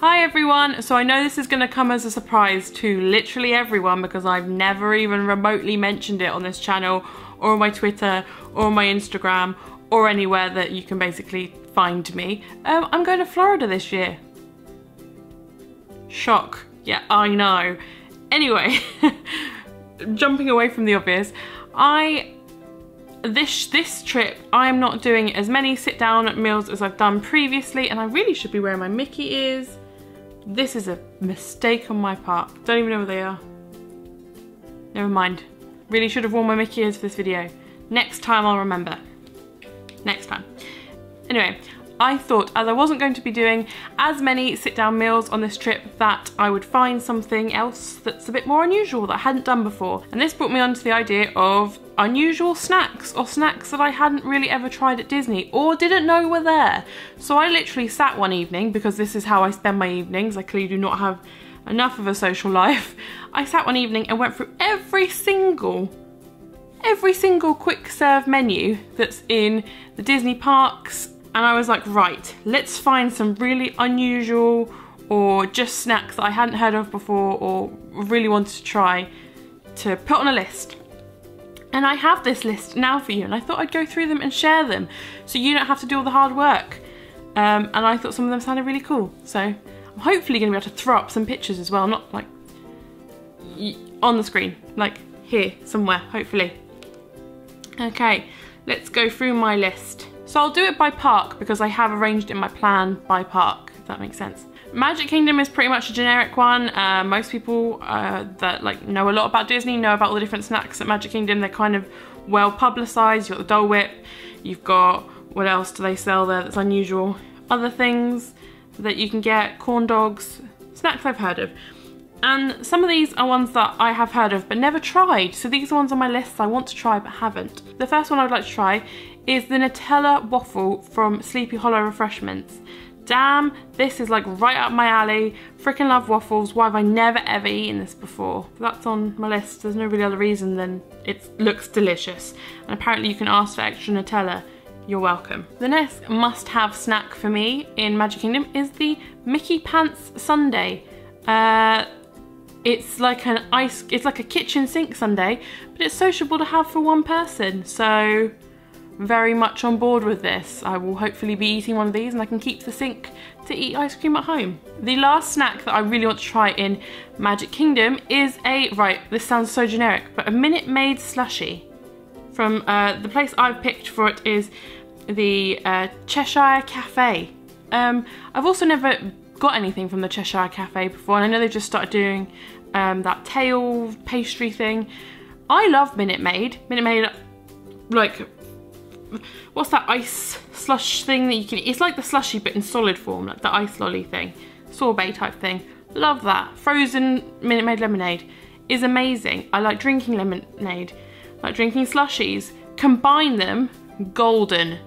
Hi everyone, so I know this is going to come as a surprise to literally everyone because I've never even remotely mentioned it on this channel or on my Twitter or on my Instagram or anywhere that you can basically find me. I'm going to Florida this year. Shock. Yeah, I know. Anyway, jumping away from the obvious, this trip I am not doing as many sit down meals as I've done previously, and I really should be wearing my Mickey ears. This is a mistake on my part. Don't even know what they are. Never mind. Really should have worn my Mickey ears for this video. Next time I'll remember. Next time. Anyway, I thought as I wasn't going to be doing as many sit down meals on this trip that I would find something else that's a bit more unusual that I hadn't done before. And this brought me on to the idea of unusual snacks, or snacks that I hadn't really ever tried at Disney or didn't know were there. So I literally sat one evening, because this is how I spend my evenings, I clearly do not have enough of a social life. I sat one evening and went through every single quick serve menu that's in the Disney parks, and I was like, right, let's find some really unusual or just snacks that I hadn't heard of before or really wanted to try to put on a list. And I have this list now for you, and I thought I'd go through them and share them so you don't have to do all the hard work. And I thought some of them sounded really cool. So I'm hopefully going to be able to throw up some pictures as well, not like on the screen, like here somewhere, hopefully. Okay, let's go through my list. So I'll do it by park because I have arranged in my plan by park, if that makes sense. Magic Kingdom is pretty much a generic one. Most people that know a lot about Disney know about all the different snacks at Magic Kingdom. They're kind of well publicised. You've got the Dole Whip, you've got, what else do they sell there that's unusual? Other things that you can get, corn dogs, snacks I've heard of. And some of these are ones that I have heard of but never tried. So these are ones on my list I want to try but haven't. The first one I would like to try is the Nutella waffle from Sleepy Hollow Refreshments. Damn, this is like right up my alley. Freaking love waffles. Why have I never ever eaten this before? That's on my list. There's no really other reason than it looks delicious. And apparently you can ask for extra Nutella. You're welcome. The next must-have snack for me in Magic Kingdom is the Mickey Pants Sundae. It's like it's like a kitchen sink sundae, but it's sociable to have for one person. So very much on board with this. I will hopefully be eating one of these and I can keep the sink to eat ice cream at home. The last snack that I really want to try in Magic Kingdom is right, this sounds so generic, but a Minute Maid slushie. From the place I've picked for it is the Cheshire Cafe. I've also never got anything from the Cheshire Cafe before, and I know they've just started doing that tail pastry thing. I love Minute Maid. Minute Maid, like, what's that ice slush thing that you can eat? It's like the slushy but in solid form, like the ice lolly thing, sorbet type thing. Love that. Frozen Minute Maid lemonade is amazing. I like drinking lemonade, I like drinking slushies. Combine them, golden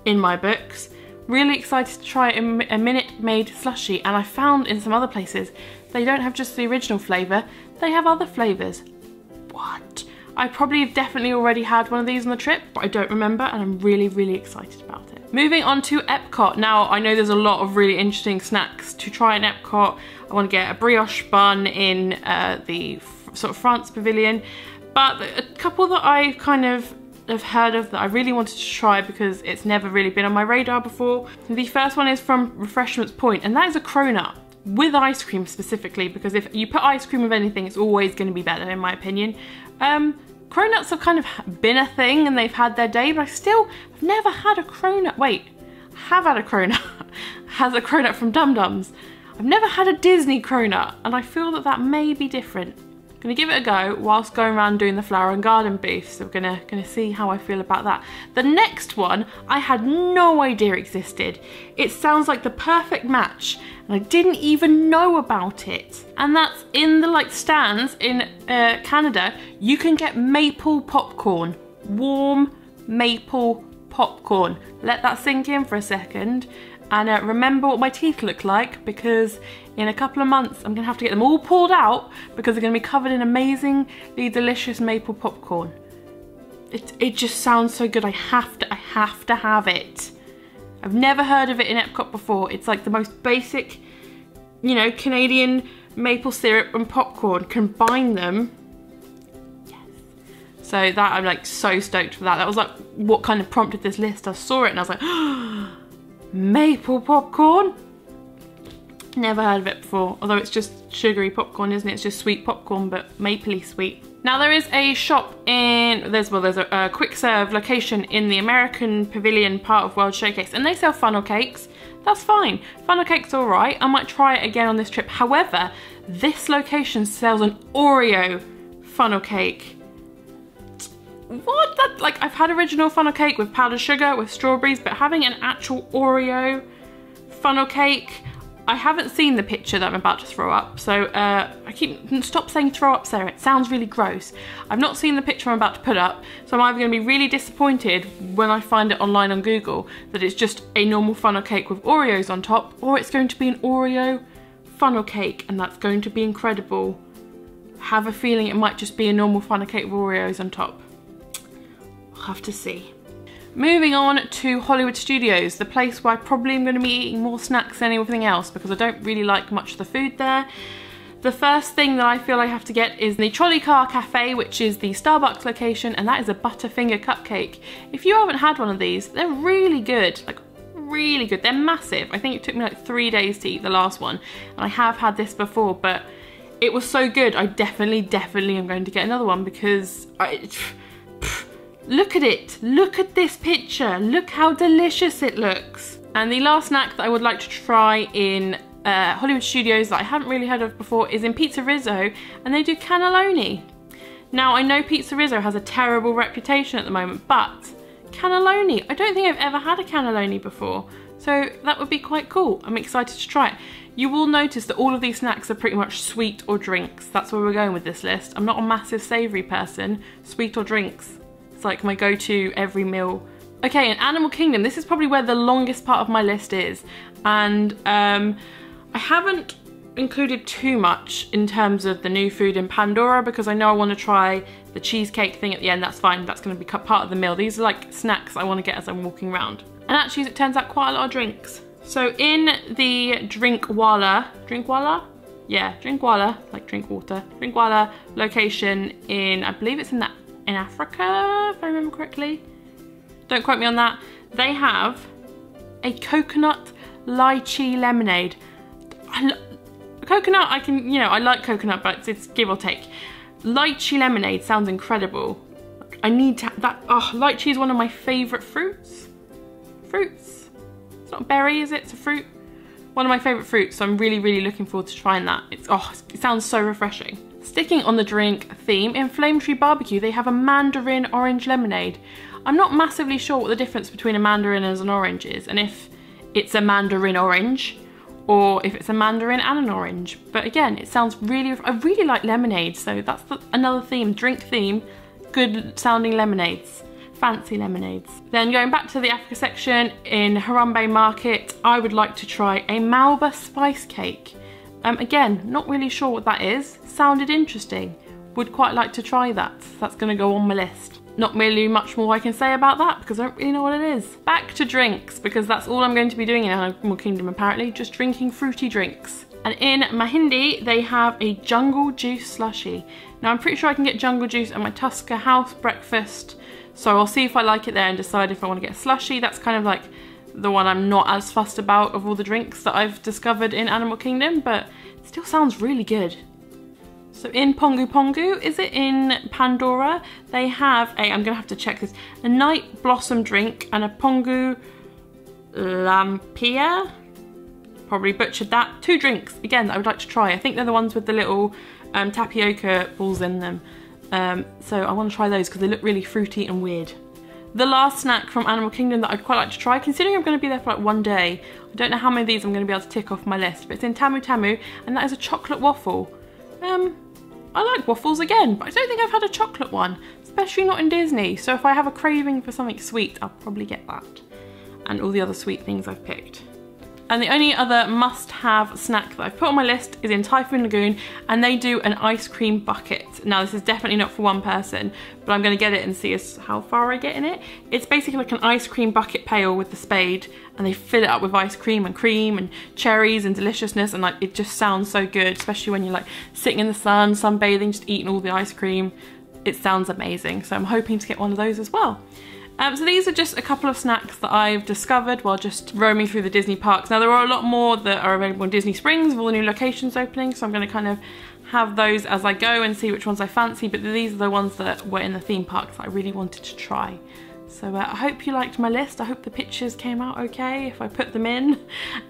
in my books. Really excited to try a Minute Maid slushie, and I found in some other places they don't have just the original flavour, they have other flavours. What? I probably have definitely already had one of these on the trip, but I don't remember, and I'm really excited about it. Moving on to Epcot. Now, I know there's a lot of really interesting snacks to try in Epcot. I want to get a brioche bun in the sort of France Pavilion, but a couple that I kind of have heard of that I really wanted to try because it's never really been on my radar before. The first one is from Refreshments Point, and that is a cronut with ice cream specifically, because if you put ice cream with anything, it's always going to be better in my opinion. Cronuts have kind of been a thing and they've had their day, but I've never had a cronut. Wait, I have had a cronut. Has a cronut from Dum Dums. I've never had a Disney cronut, and I feel that that may be different. I'm gonna give it a go whilst going around doing the flower and garden booth, so we're gonna see how I feel about that. The next one I had no idea existed. It sounds like the perfect match, and I didn't even know about it. And that's in the stands in Canada. You can get maple popcorn, warm maple popcorn. Let that sink in for a second. And remember what my teeth look like, because in a couple of months I'm gonna have to get them all pulled out because they're gonna be covered in amazingly delicious maple popcorn. It just sounds so good. I have to have it. I've never heard of it in Epcot before. It's like the most basic you know, Canadian maple syrup and popcorn, combine them. Yes. So that, I'm like so stoked for that. That was like what kind of prompted this list. I saw it and I was like, oh, maple popcorn? Never heard of it before, although it's just sugary popcorn, isn't it? It's just sweet popcorn, but mapley sweet. Now there is a shop in, there's a quick serve location in the American Pavilion part of World Showcase, and they sell funnel cakes. That's fine. Funnel cake's all right. I might try it again on this trip. However, this location sells an Oreo funnel cake. What? That, like, I've had original funnel cake with powdered sugar, with strawberries, but having an actual Oreo funnel cake, I haven't seen the picture that I'm about to throw up, so stop saying throw up, Sarah, it sounds really gross. I've not seen the picture I'm about to put up, so I'm either going to be really disappointed when I find it online on Google that it's just a normal funnel cake with Oreos on top, or it's going to be an Oreo funnel cake, and that's going to be incredible. I have a feeling it might just be a normal funnel cake with Oreos on top. We'll have to see. Moving on to Hollywood Studios, the place where I probably am going to be eating more snacks than anything else because I don't really like much of the food there. The first thing that I feel I have to get is the Trolley Car Cafe, which is the Starbucks location, and that is a Butterfinger cupcake. If you haven't had one of these, they're really good, like really good. They're massive. I think it took me like 3 days to eat the last one, and I have had this before, but it was so good. I definitely am going to get another one because look at it, look at this picture, look how delicious it looks. And the last snack that I would like to try in Hollywood Studios that I haven't really heard of before is in Pizza Rizzo, and they do cannelloni. Now I know Pizza Rizzo has a terrible reputation at the moment, but cannelloni, I don't think I've ever had a cannelloni before, so that would be quite cool. I'm excited to try it. You will notice that all of these snacks are pretty much sweet or drinks. That's where we're going with this list. I'm not a massive savoury person, sweet or drinks. It's like my go-to every meal. Okay, in Animal Kingdom, this is probably where the longest part of my list is. And I haven't included too much in terms of the new food in Pandora because I know I want to try the cheesecake thing at the end. That's fine, that's going to be part of the meal. These are like snacks I want to get as I'm walking around. And actually, it turns out quite a lot of drinks. So in the Drinkwallah? Yeah, Drinkwallah, like drink water. Drinkwallah location in, I believe it's in Africa, if I remember correctly. Don't quote me on that. They have a coconut lychee lemonade. Coconut, I can, you know, I like coconut, but it's give or take. Lychee lemonade sounds incredible. I need to, that, oh, lychee is one of my favourite fruits. It's not a berry, is it? It's a fruit. One of my favourite fruits, so I'm really looking forward to trying that. It sounds so refreshing. Sticking on the drink theme, in Flame Tree Barbecue, they have a mandarin orange lemonade. I'm not massively sure what the difference between a mandarin and an orange is, and if it's a mandarin orange, or if it's a mandarin and an orange. But again, it sounds I really like lemonade, so that's another theme, drink theme, good sounding lemonades. Fancy lemonades. Then going back to the Africa section, in Harambe Market, I would like to try a Malba spice cake. Again, not really sure what that is. Sounded interesting. Would quite like to try that. That's going to go on my list. Not really much more I can say about that because I don't really know what it is. Back to drinks, because that's all I'm going to be doing in Animal Kingdom apparently, just drinking fruity drinks. And in Mahindi, they have a jungle juice slushie. Now I'm pretty sure I can get jungle juice at my Tusker House breakfast, so I'll see if I like it there and decide if I want to get a slushie. That's kind of like the one I'm not as fussed about of all the drinks that I've discovered in Animal Kingdom, but it still sounds really good. So in Pongu Pongu, is it in Pandora? They have a, I'm gonna have to check this, a night blossom drink and a Pongu Lampia. Probably butchered that. 2 drinks, again, that I would like to try. I think they're the ones with the little tapioca balls in them. So I want to try those because they look really fruity and weird. The last snack from Animal Kingdom that I'd quite like to try, considering I'm going to be there for like 1 day, I don't know how many of these I'm going to be able to tick off my list, but it's in Tamu Tamu, and that is a chocolate waffle. I like waffles again, but I don't think I've had a chocolate one, especially not in Disney, so if I have a craving for something sweet, I'll probably get that. And all the other sweet things I've picked. And the only other must-have snack that I've put on my list is in Typhoon Lagoon, and they do an ice cream bucket. Now this is definitely not for one person, but I'm going to get it and see how far I get in it. It's basically like an ice cream bucket pail with the spade, and they fill it up with ice cream and cherries and deliciousness, and like it just sounds so good, especially when you're like sitting in the sun, sunbathing, just eating all the ice cream. It sounds amazing, so I'm hoping to get one of those as well. So these are just a couple of snacks that I've discovered while just roaming through the Disney parks. Now there are a lot more that are available in Disney Springs with all the new locations opening, so I'm going to kind of have those as I go and see which ones I fancy, but these are the ones that were in the theme parks that I really wanted to try. So I hope you liked my list. I hope the pictures came out okay if I put them in.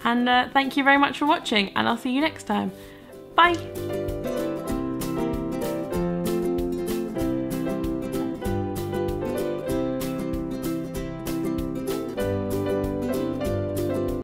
And thank you very much for watching, and I'll see you next time. Bye!